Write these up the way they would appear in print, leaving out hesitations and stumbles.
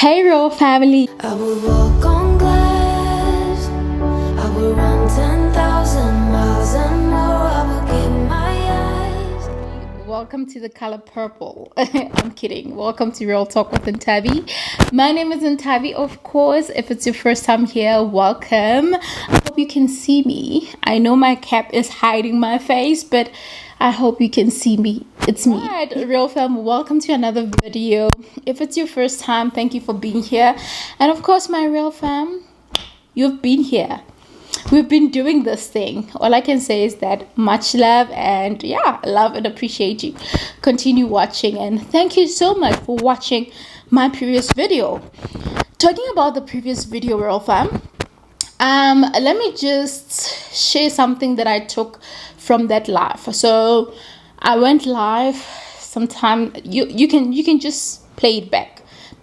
Hey Real family, I will walk on glass, I will run 10,000 miles and more, I will give my eyes. welcome to the color purple. I'm kidding. Welcome to Real Talk with Nthabi. My name is Nthabi, of course. If it's your first time here, welcome. I hope you can see me. I know my cap is hiding my face, but I hope you can see me. It's me. Alright, Real fam, welcome to another video. If it's your first time, thank you for being here. And of course, my Real fam, you've been here. We've been doing this thing. All I can say is that much love, and yeah, love and appreciate you. Continue watching, and thank you so much for watching my previous video. Talking about the previous video, Real fam, let me just share something that I took from that live. So I went live sometime. You can just play back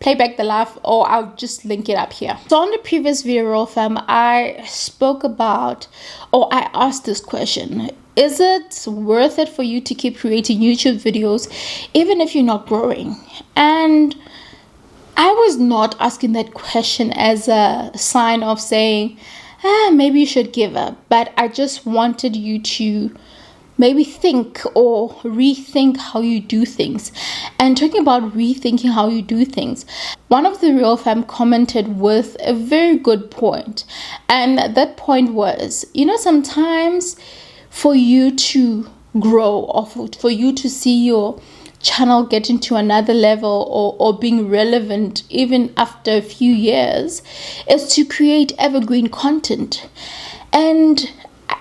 the live, or I'll just link it up here. So on the previous video, Real fam, I spoke about, or I asked this question: is it worth it for you to keep creating YouTube videos even if you're not growing? And I was not asking that question as a sign of saying, maybe you should give up. But I just wanted you to maybe think or rethink how you do things. And talking about rethinking how you do things, one of the Real fam commented with a very good point. And that point was, sometimes for you to grow, or for you to see your channel get into another level, or being relevant even after a few years, is to create evergreen content. And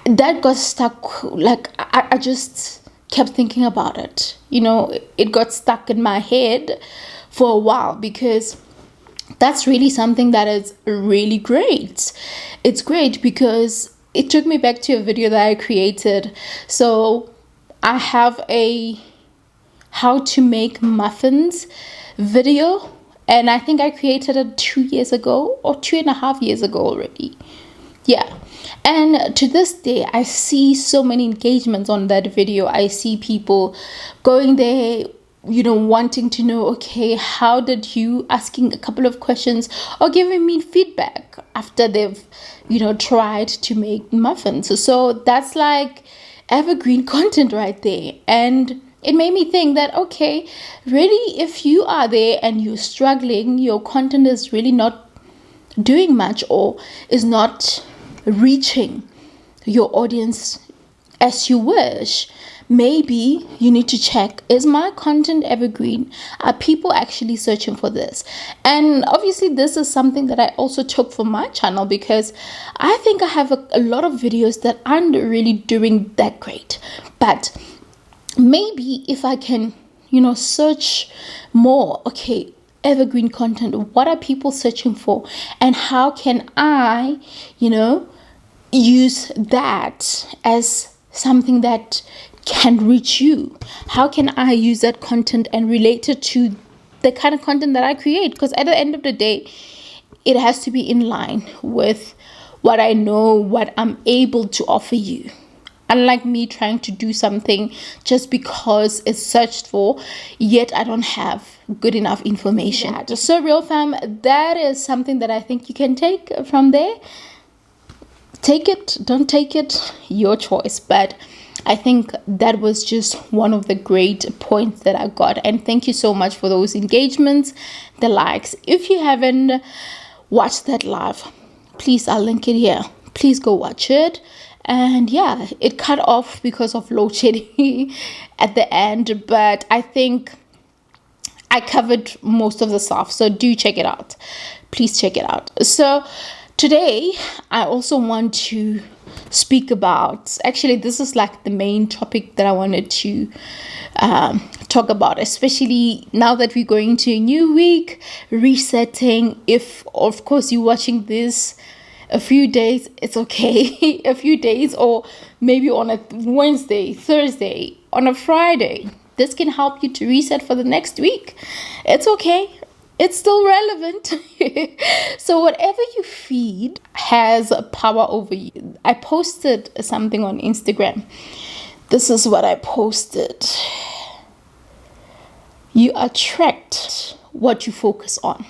that got stuck. Like I just kept thinking about it. It got stuck in my head for a while, because that's really something that is really great. It's great because it took me back to a video that I created. So I have a how to make muffins video, and I think I created it 2 years ago or 2.5 years ago already. Yeah. And to this day, I see so many engagements on that video. I see people going there, wanting to know, okay, how did you, asking a couple of questions or giving me feedback after they've, tried to make muffins. So that's like evergreen content right there. And it made me think that, okay, really, if you are there and you're struggling, your content is really not doing much, or is not reaching your audience as you wish, maybe you need to check, is my content evergreen? Are people actually searching for this? And obviously this is something that I also took from my channel, because I think I have a lot of videos that aren't really doing that great. But maybe if I can, search more, okay, evergreen content, what are people searching for, and how can I, use that as something that can reach you? How can I use that content and relate it to the kind of content that I create? Because at the end of the day, it has to be in line with what I know, what I'm able to offer you. Unlike me trying to do something just because it's searched for, yet I don't have good enough information. Yeah. So Real fam, that is something that I think you can take from there. Take it, don't take it, your choice. But I think that was just one of the great points that I got. And thank you so much for those engagements, the likes. If you haven't watched that live, please, I'll link it here. Please go watch it. And yeah, it cut off because of load shedding at the end, but I think I covered most of the stuff, so do check it out. Please check it out. So today I also want to speak about, actually this is like the main topic that I wanted to talk about, especially now that we're going to a new week, resetting. If of course you're watching this a few days, it's okay. A few days, or maybe on a Wednesday, Thursday, on a Friday, this can help you to reset for the next week. It's okay. It's still relevant. So whatever you feed has power over you. I posted something on Instagram. This is what I posted. You attract what you focus on.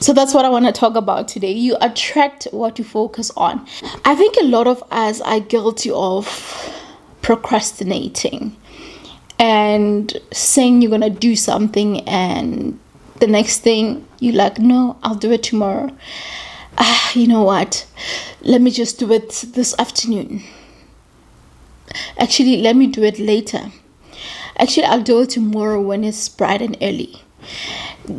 So that's what I want to talk about today. You attract what you focus on. I think a lot of us are guilty of procrastinating and saying you're going to do something, and the next thing you're like, no, I'll do it tomorrow. You know what? Let me just do it this afternoon. Actually, let me do it later. Actually, I'll do it tomorrow when it's bright and early.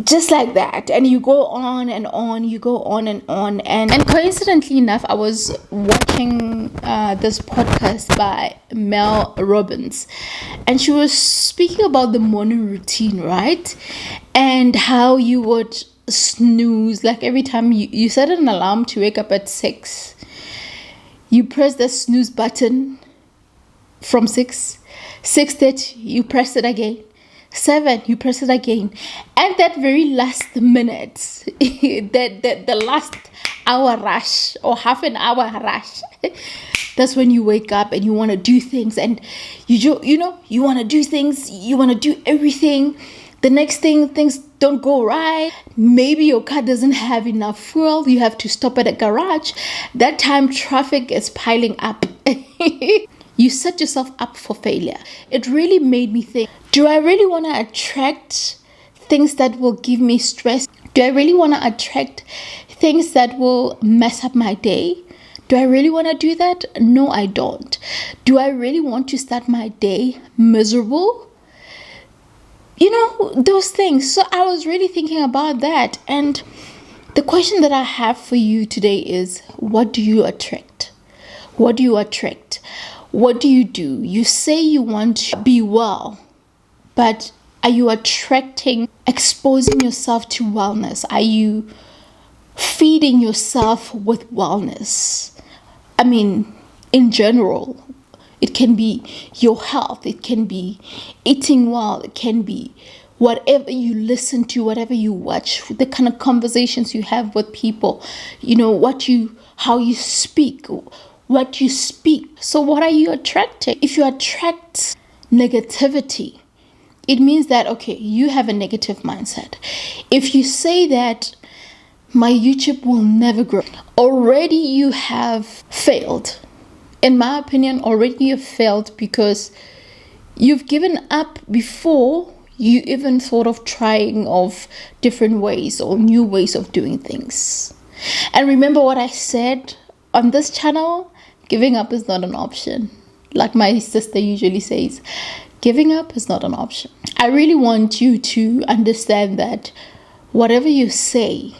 Just like that. And you go on and on, you go on and on. And coincidentally enough, I was watching this podcast by Mel Robbins, and she was speaking about the morning routine, right? And how you would snooze, like every time you set an alarm to wake up at 6, you press the snooze button from 6:30, you press it again, 7, you press it again, and that very last minute, the last hour rush or half an hour rush, that's when you wake up and you want to do things, and you want to do things, you want to do everything. The next thing, things don't go right. Maybe your car doesn't have enough fuel. You have to stop at a garage. That time traffic is piling up. You set yourself up for failure. It really made me think, do I really want to attract things that will give me stress? Do I really want to attract things that will mess up my day? Do I really want to do that? No, I don't. Do I really want to start my day miserable? Those things. So I was really thinking about that. And the question that I have for you today is, what do you attract? What do you attract? What do? You say you want to be well, but are you exposing yourself to wellness? Are you feeding yourself with wellness? I mean, in general, it can be your health, it can be eating well, it can be whatever you listen to, whatever you watch, the kind of conversations you have with people, how you speak, what you speak. So what are you attracting? If you attract negativity, it means that, okay, you have a negative mindset. If you say that my YouTube will never grow, already you have failed. In my opinion, already you've failed, because you've given up before you even thought of trying of different ways or new ways of doing things. And remember what I said on this channel, giving up is not an option. Like my sister usually says, giving up is not an option. I really want you to understand that whatever you say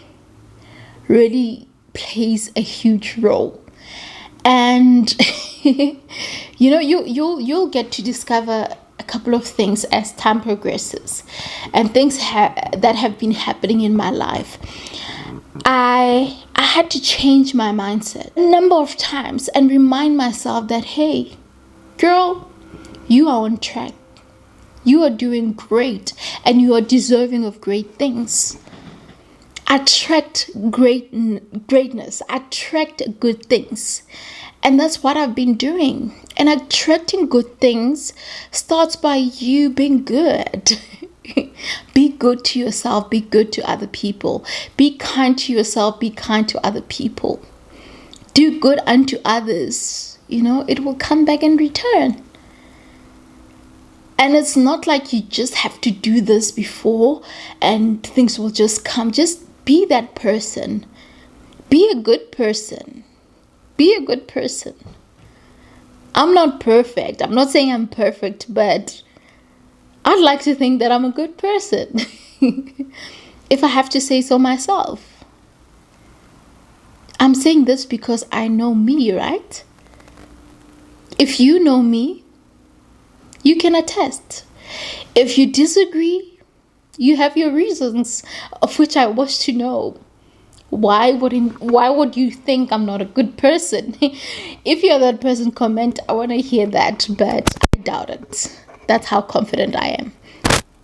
really plays a huge role. And you'll get to discover a couple of things as time progresses, and things that have been happening in my life. I had to change my mindset a number of times and remind myself that, hey, girl, you are on track. You are doing great, and you are deserving of great things. Attract greatness, attract good things. And that's what I've been doing. And attracting good things starts by you being good. Be good to yourself, be good to other people. Be kind to yourself, be kind to other people. Do good unto others. It will come back in return. And it's not like you just have to do this before and things will just come. Just be that person. Be a good person. Be a good person. I'm not perfect. I'm not saying I'm perfect, but I'd like to think that I'm a good person. If I have to say so myself. I'm saying this because I know me, right? If you know me, you can attest. If you disagree, you have your reasons, of which I wish to know. Why would you think I'm not a good person? If you're that person, comment. I want to hear that, but I doubt it. That's how confident I am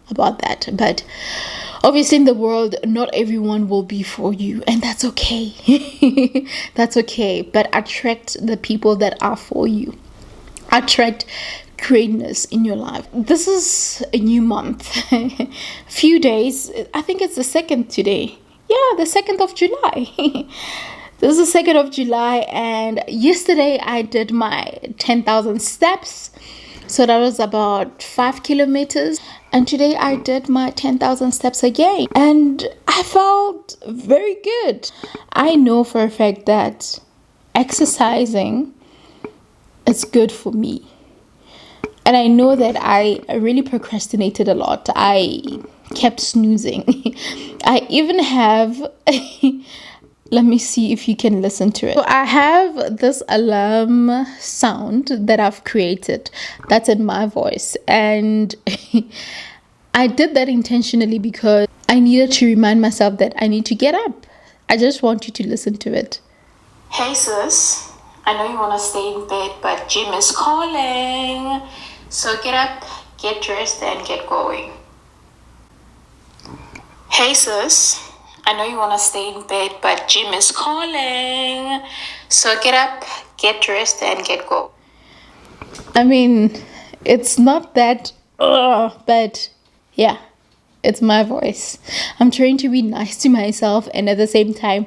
about that. But obviously in the world, not everyone will be for you, and that's okay. That's okay. But attract the people that are for you. Attract greatness in your life. This is a new month. Few days. I think it's the 2nd today. yeah, the 2nd of July. This is the 2nd of July, and yesterday I did my 10,000 steps. So that was about 5 kilometers. And today I did my 10,000 steps again. And I felt very good. I know for a fact that exercising is good for me. And I know that I really procrastinated a lot. I kept snoozing. I even have... Let me see if you can listen to it. So I have this alarm sound that I've created that's in my voice. And I did that intentionally because I needed to remind myself that I need to get up. I just want you to listen to it. Hey sis, I know you want to stay in bed, but gym is calling. So get up, get dressed, and get going. Hey sis, I know you want to stay in bed, but gym is calling. So get up, get dressed, and get go. I mean, it's not that, but yeah, it's my voice. I'm trying to be nice to myself and at the same time,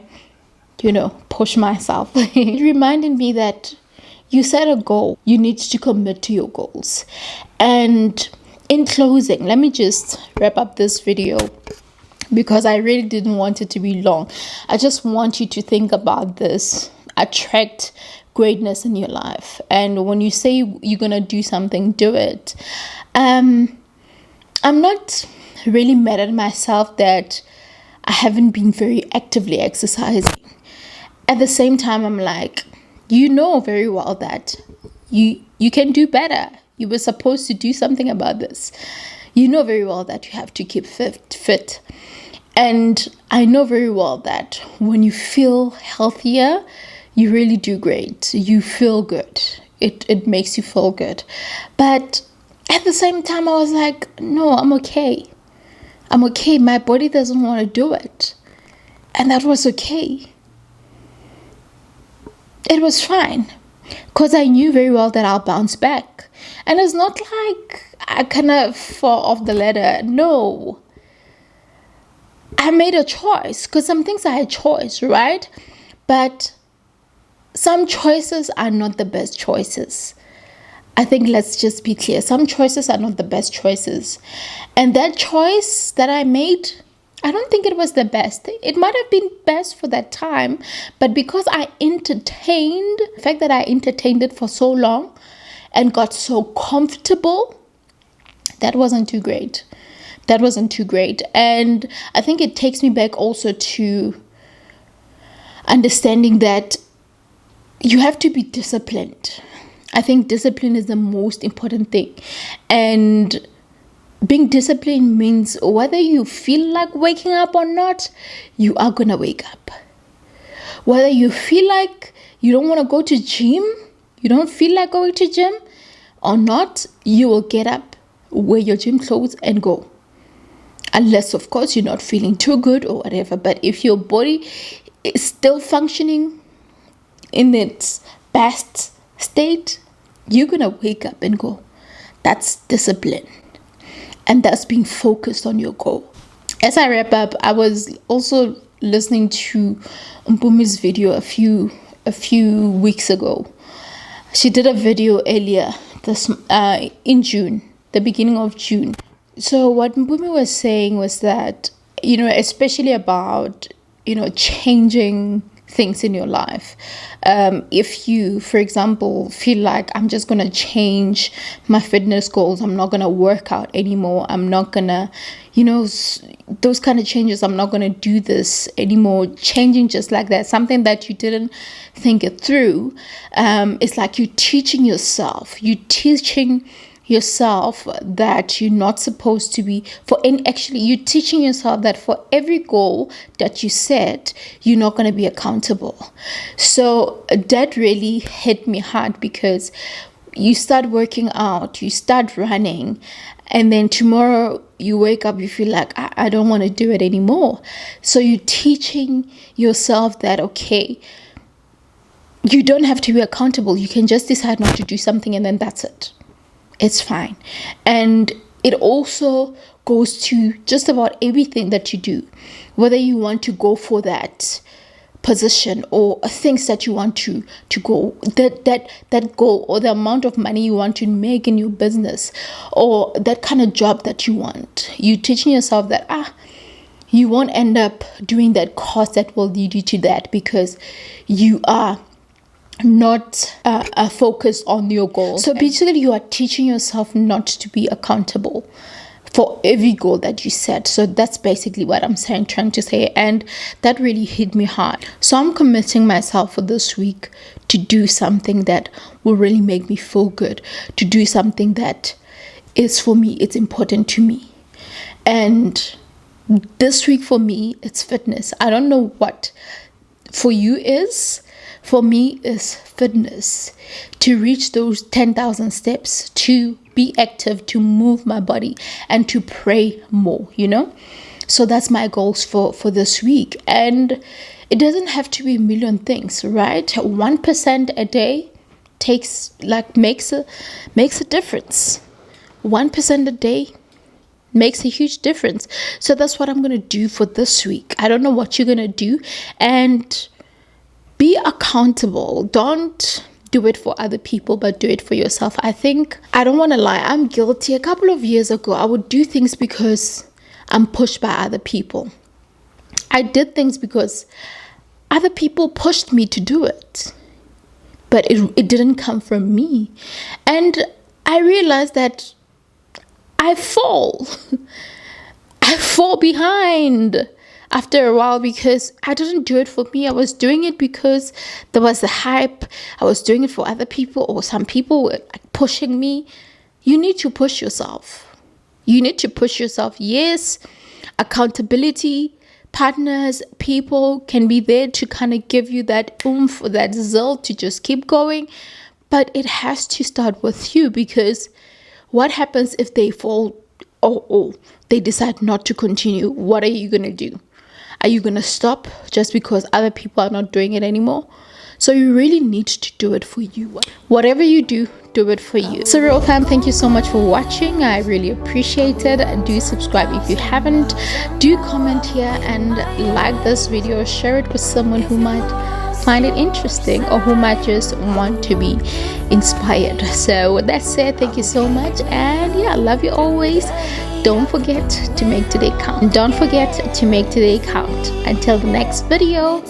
push myself. It reminded me that you set a goal. You need to commit to your goals. And in closing, let me just wrap up this video, because I really didn't want it to be long. I just want you to think about this. Attract greatness in your life. And when you say you're going to do something, do it. I'm not really mad at myself that I haven't been very actively exercising. At the same time, I'm like, you know very well that you can do better. You were supposed to do something about this. You know very well that you have to keep fit. And I know very well that when you feel healthier, you really do great. You feel good. It makes you feel good. But at the same time, I was like, no, I'm okay. I'm okay. My body doesn't want to do it. And that was okay. It was fine. Because I knew very well that I'll bounce back. And it's not like I kind of fall off the ladder. No. I made a choice, because some things are a choice, right? But some choices are not the best choices. I think let's just be clear. Some choices are not the best choices. And that choice that I made, I don't think it was the best. It might have been best for that time, but because I entertained, the fact that I entertained it for so long and got so comfortable, that wasn't too great. That wasn't too great. And I think it takes me back also to understanding that you have to be disciplined. I think discipline is the most important thing. And being disciplined means whether you feel like waking up or not, you are going to wake up. Whether you feel like you don't want to go to gym, you don't feel like going to gym or not, you will get up, wear your gym clothes and go. Unless, of course, you're not feeling too good or whatever. But if your body is still functioning in its best state, you're going to wake up and go. That's discipline. And that's being focused on your goal. As I wrap up, I was also listening to Mpumi's video a few weeks ago. She did a video earlier in June, the beginning of June. So what Mpumi was saying was that, especially about, changing things in your life. If you, for example, feel like I'm just going to change my fitness goals, I'm not going to work out anymore, I'm not going to, those kind of changes, I'm not going to do this anymore, changing just like that, something that you didn't think it through, it's like you're teaching yourself that you're not supposed to be you're teaching yourself that for every goal that you set, you're not going to be accountable. So that really hit me hard, because you start working out, you start running, and then tomorrow you wake up, you feel like I don't want to do it anymore. So you're teaching yourself that, okay, you don't have to be accountable. You can just decide not to do something and then that's it. It's fine. And it also goes to just about everything that you do. whether you want to go for that position or things that you want to go, that goal or the amount of money you want to make in your business, or that kind of job that you want. You teaching yourself that you won't end up doing that course that will lead you to that, because you are not focused on your goal. So basically you are teaching yourself not to be accountable for every goal that you set. So that's basically what I'm trying to say, and that really hit me hard. So I'm committing myself for this week to do something that will really make me feel good, to do something that is for me, it's important to me. And this week for me, it's fitness. I don't know what for you is. For me, is fitness, to reach those 10,000 steps, to be active, to move my body, and to pray more, So that's my goals for this week. And it doesn't have to be a million things, right? 1% a day makes a difference. 1% a day makes a huge difference. So that's what I'm going to do for this week. I don't know what you're going to do. And be accountable. Don't do it for other people, but do it for yourself. I don't want to lie, I'm guilty. A couple of years ago, I would do things because I'm pushed by other people. I did things because other people pushed me to do it, but it didn't come from me. And I realized that I fall behind after a while, because I didn't do it for me. I was doing it because there was a hype. I was doing it for other people, or some people were pushing me. You need to push yourself. Yes, accountability, partners, people can be there to kind of give you that oomph, that zeal to just keep going. But it has to start with you, because what happens if they fall or they decide not to continue? What are you going to do? Are you going to stop just because other people are not doing it anymore? So you really need to do it for you. Whatever you do, do it for you. So RealFam, thank you so much for watching. I really appreciate it. Do subscribe if you haven't. Do comment here and like this video. Share it with someone who might find it interesting, or who might just want to be inspired. So with that said, thank you so much, and I love you always. Don't forget to make today count. Until the next video.